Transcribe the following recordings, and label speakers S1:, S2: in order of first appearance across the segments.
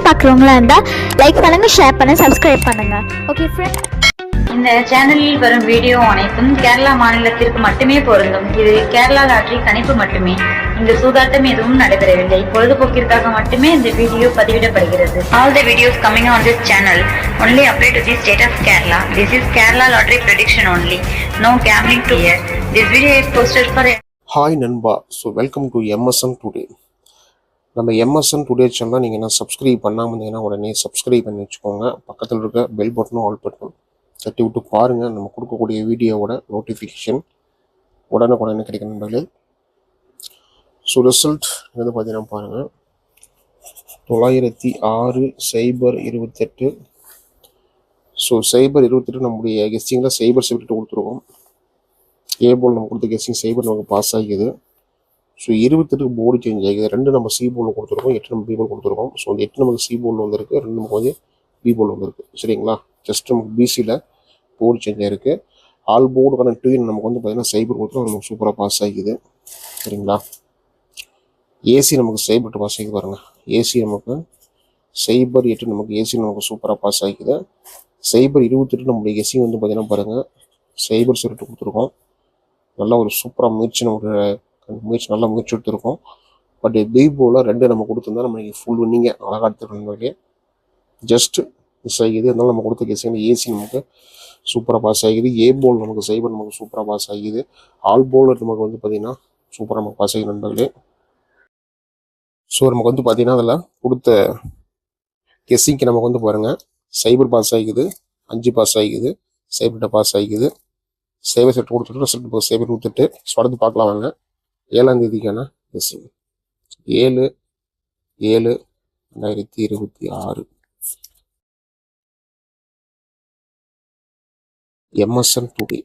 S1: பார்க்குறவங்களா இருந்தால் லைக் பண்ணுங்கள், ஷேர் பண்ணுங்கள், சப்ஸ்கிரைப் பண்ணுங்கள். ஓகே ஃப்ரெண்ட்ஸ்,
S2: இந்த சேனலில் வரும் வீடியோ அனைத்தும் கேரளா மாநிலத்திற்கு மட்டுமே பொருந்தும். இது கேரளா லாட்டரி கணிப்பு மட்டுமே. இங்கு சூதாட்டம் எதுவும் நடைபெறவில்லை. பொழுதுபோக்கிற்காக மட்டுமே இந்த video பதிவிடப்படுகிறது. All the videos coming on this channel only apply to the state of Kerala. This is Kerala lottery prediction only. No gambling to here. This video is posted for
S3: hi நண்பா. So welcome to MSN today. நம்ம MSN today channel நீங்கள் என்ன subscribe பண்ணாமல் இருந்தீங்கன்னா உடனே subscribe பண்ணி வச்சுக்கோங்க. பக்கத்தில் இருக்க பெல் பட்டனும் ஆல் பட்டனும் தட்டி விட்டு பாருங்கள். நம்ம கொடுக்கக்கூடிய வீடியோவோட நோட்டிஃபிகேஷன் உடனே கிடைக்கும் நண்பர்களே. ஸோ ரிசல்ட் வந்து பார்த்தீங்கன்னா பாருங்கள், 906,028. ஸோ 028 நம்முடைய கெஸ்டிங்கில் சைபர் செவிட்டு கொடுத்துருக்கோம். ஏ போல் நம்ம கொடுத்த கெஸ்டிங் சைபர் நமக்கு பாஸ் ஆகிக்குது. ஸோ 28 போர்டு சேஞ்ச் ஆகிது. 2 நம்ம சி போல் கொடுத்துருக்கோம், 8 நம்ம பி போல் கொடுத்துருக்கோம். ஸோ அந்த 8 நமக்கு சி போல் வந்திருக்கு, 2 நமக்கு வந்து பி போல் வந்திருக்கு. சரிங்களா, ஜஸ்ட் நமக்கு பிசியில் போர்டு சேஞ்ச் ஆகிருக்கு. ஆல் போர்டுக்கான டூன் நமக்கு வந்து பார்த்தீங்கன்னா சைபர் கொடுத்துரும், நமக்கு சூப்பராக பாஸ் ஆகிக்குது. சரிங்களா, ஏசி நமக்கு சைபர் பாஸ் ஆகி பாருங்கள். ஏசி நமக்கு சைபர் 8 நமக்கு ஏசி நமக்கு சூப்பராக பாஸ் ஆகிக்குது. சைபர் 28 நம்முடைய ஏசி வந்து பார்த்தீங்கன்னா பாருங்கள் சைபர் செவிட்டு கொடுத்துருக்கோம். நல்லா ஒரு சூப்பராக முயற்சி, நமக்கு நல்லா முயற்சி எடுத்துருக்கோம். பட் பி போல் 2 நம்ம கொடுத்துருந்தா நம்ம ஃபுல் வின்னிங்க அழகாக எடுத்துருக்கோம். ஜஸ்ட் மிஸ் ஆகிது. அதனால நம்ம கொடுத்த கேஸில் ஏசி நமக்கு சூப்பராக பாஸ் ஆகிது. ஏ போல் நமக்கு சைபர் நமக்கு சூப்பராக பாஸ் ஆகிது. ஆல் போலர் நமக்கு வந்து பார்த்தீங்கன்னா சூப்பராக நமக்கு பாஸ் ஆகிது நண்பர்களே. ஸோ நமக்கு வந்து பார்த்தீங்கன்னா அதில் கொடுத்த கெஸ்ஸிங்க்கு நமக்கு வந்து பாருங்கள் சைபர் பாஸ் ஆகிக்குது, 5 பாஸ் ஆகிக்குது, சைபர்கிட்ட பாஸ் ஆகிக்குது. சைபர் செட் கொடுத்துட்டு ரிசல்ட் சைபர் கொடுத்துட்டு தொடர்ந்து பார்க்கலாம் வாங்க. 7ஆம் தேதிக்கான கெஸ்ஸிங் 7/7/2026 எம்எஸ்என் டுடே.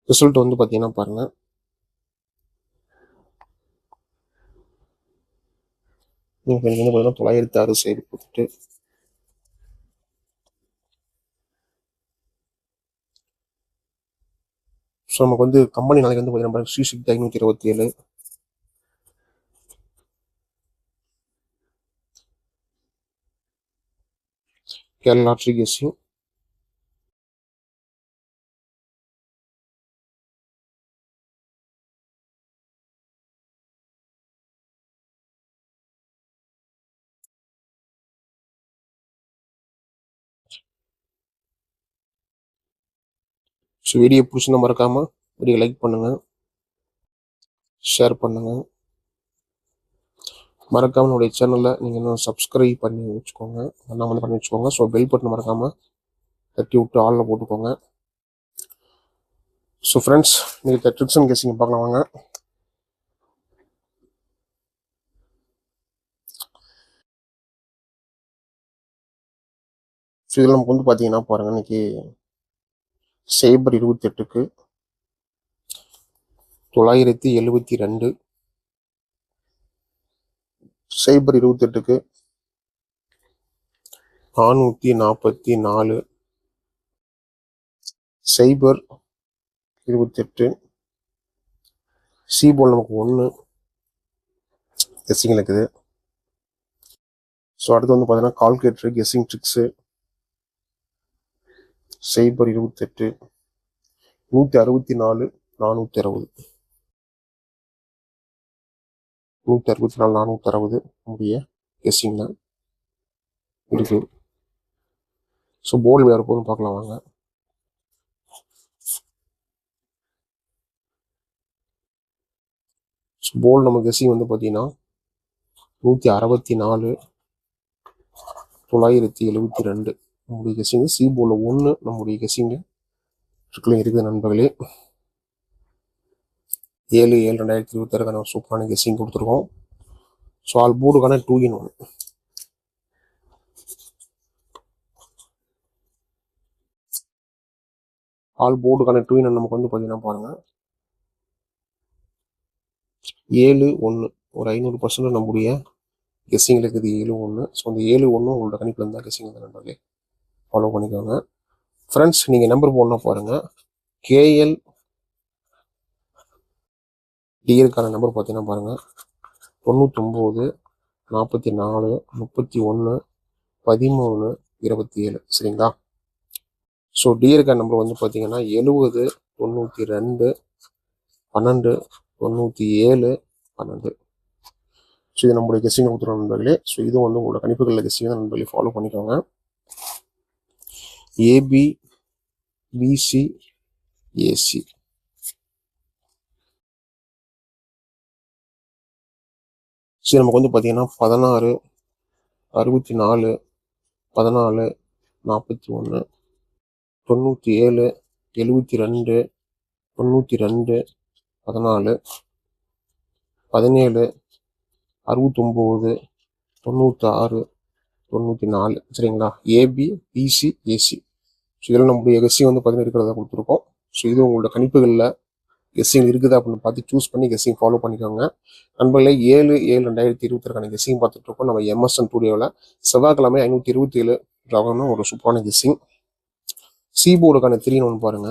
S3: ரிசல்ட் வந்து பார்த்தீங்கன்னா பாருங்க, எனக்கு வந்து பார்த்தீங்கன்னா 906 சைடு கொடுத்துட்டு ஸோ நமக்கு வந்து கம்பெனி நாளைக்கு வந்து பார்த்தீங்கன்னா Sri Sakthi 527, Kerala lottery guessing, so video பிடிச்சிருந்தா மறக்காமல் வீடியோ லைக் பண்ணுங்கள், ஷேர் பண்ணுங்கள். மறக்காமல் என்னுடைய சேனலில் நீங்கள் இன்னும் சப்ஸ்கிரைப் பண்ணி வச்சுக்கோங்க, பண்ணி வச்சுக்கோங்க. ஸோ பெல் பட்டன் மறக்காமல் தட்டி விட்டு ஆளில் போட்டுக்கோங்க. ஸோ ஃப்ரெண்ட்ஸ், நீங்கள் ட்ரிக்ஸ் அண்ட் கெஸ்ஸிங் பார்க்கலாம் வாங்க. ஸோ இதில் நமக்கு வந்து பார்த்தீங்கன்னா பாருங்கள், இன்னைக்கு சைபர் 28க்கு 972, சைபர் 28க்கு 444, சைபர் 28 சி போல் நமக்கு 1 கெஸ்ஸிங் இருக்குது. ஸோ அடுத்து வந்து பார்த்தீங்கன்னா கால்குலேட்டர் கெஸ்ஸிங் ட்ரிக்ஸு சைபர் 28 164 460, 164 460 நம்முடைய கெஸ்ஸிங்கில் இருக்கு. ஸோ போல் வேறு போதும் பார்க்கலாம் வாங்க. ஸோ போல் நம்ம கெஸ்ஸிங் வந்து பார்த்தீங்கன்னா 164 972 நம்முடைய கெஸ்ஸிங்கு. சி போல் 1 நம்முடைய கெஸ்ஸிங்கு இருக்குது நண்பர்களே. 7/7/2026 சூப்பரான கெஸ்ஸிங் கொடுத்துருக்கோம். ஸோ ஆல் போர்டுக்கான 2-in-1. ஆல் போர்டுக்கான 2-in-1 நமக்கு வந்து பார்த்தீங்கன்னா பாருங்கள் 7-1 ஒரு 500% நம்முடைய கெஸ்ஸிங்கில் இருக்குது 7-1. ஸோ அந்த 7-1 உங்களோட கணிப்பில் இருந்தால் கெஸ்ஸிங் வந்து நண்பர்களே ஃபாலோ பண்ணிக்கோங்க. ஃப்ரெண்ட்ஸ், நீங்கள் நம்பர் போடணும் பாருங்கள், KL டியருக்கான நம்பர் பார்த்தீங்கன்னா பாருங்கள் 99 44 31 13 27 சரிங்களா. ஸோ டியருக்கான நம்பர் வந்து பார்த்தீங்கன்னா 70 92 12 97 12. ஸோ இது நம்மளுடைய கெஸ்டிங் கொடுத்துருவோம் நண்பர்களே. ஸோ இது வந்து உங்களோட கணிப்புகளில் கெஸ்டிங் தான் நண்பர்களே, ஃபாலோ பண்ணிக்கோங்க. AB PC AC. ஸோ நமக்கு வந்து பார்த்தீங்கன்னா 16 64 14 41 97 72 92 14 17 69 96 94 சரிங்களா. AB PC AC. ஸோ இதில் நம்மளுடைய கெஸ்ஸிங் வந்து பார்த்தீங்கன்னா இருக்கிறத கொடுத்துருக்கோம். ஸோ இது உங்களோட கணிப்புகளில் கெஸ்ஸிங் இருக்குது அப்படின்னு பார்த்து சூஸ் பண்ணி கெஸ்ஸிங் ஃபாலோ பண்ணிக்கோங்க நண்பர்களே. 7/7/2022 கெஸ்ஸிங் பார்த்துட்டு இருக்கோம் நம்ம எம்எஸ்என் ஸ்டூடியோவில். செவ்வாய்க்கிழமை 527 ரகம்னு ஒரு சூப்பரான கெஸ்ஸிங். சி போர்டுக்கான 3 பாருங்க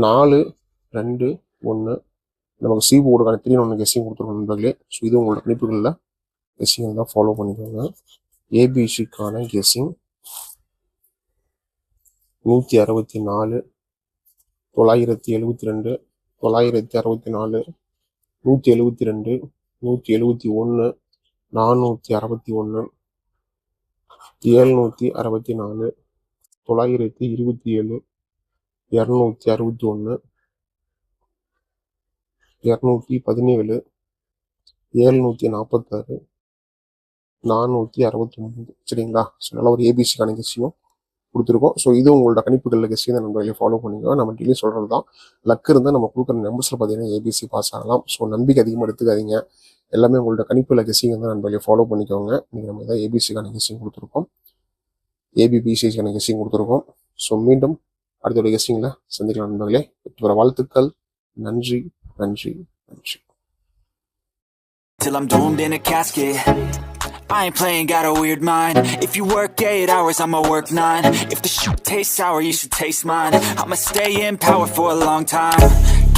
S3: 4 2 1 நமக்கு சி போர்டுக்கான 3 கெஸ்ஸிங் கொடுத்துருக்கோம் நண்பர்களே. ஸோ இது உங்களோட கணிப்புகளில் கெஸ்ஸிங் தான் ஃபாலோ பண்ணிக்கோங்க. ஏபிசிக்கான கெஸ்ஸிங் 164 972 964 172 171 461 764 927 261 217 746 469 சரிங்களா. ஸோ நல்லா ஒரு ஏபிசிக்கான கெஸ்ஸியும் கொடுத்துருக்கோம். ஸோ இது உங்களோட கணிப்புகளில் கெஸ்ஸிங் தான் நண்பர்களே, ஃபாலோ பண்ணிக்கோங்க. நம்ம டெய்லி சொல்கிறது தான், லக் இருந்தால் நம்ம கொடுக்குற நம்பர்ஸில் பார்த்தீங்கன்னா ஏபிசி பாஸ் ஆகலாம். ஸோ நம்பிக்கை அதிகமாக எடுத்துக்காதீங்க. எல்லாமே உங்களோட கணிப்பில் கெஸ்ஸிங் தான் நண்பர்களே, ஃபாலோ பண்ணிக்கோங்க. நீங்கள் நம்ம தான் ஏபிசிக்கான கெஸ்ஸிங் கொடுத்துருக்கோம், ஏபிபிசிக்கான கெஸ்ஸிங் கொடுத்துருக்கோம். ஸோ மீண்டும் அடுத்த ஒரு கெஸ்ஸிங்கில் சந்திக்கலாம் நண்பர்களே. வெற்றி பெற வாழ்த்துக்கள். நன்றி நன்றி நன்றி.
S4: Till I'm doomed in a casket, I ain't playing, got a weird mind. If you work 8 hours, I'ma work 9. If the shit tastes sour, you should taste mine. I'ma stay in power for a long time.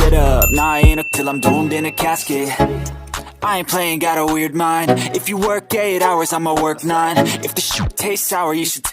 S4: Get up, nah, I ain't till I'm doomed in a casket. I ain't playing, got a weird mind. If you work 8 hours, I'ma work 9. If the shit tastes sour, you should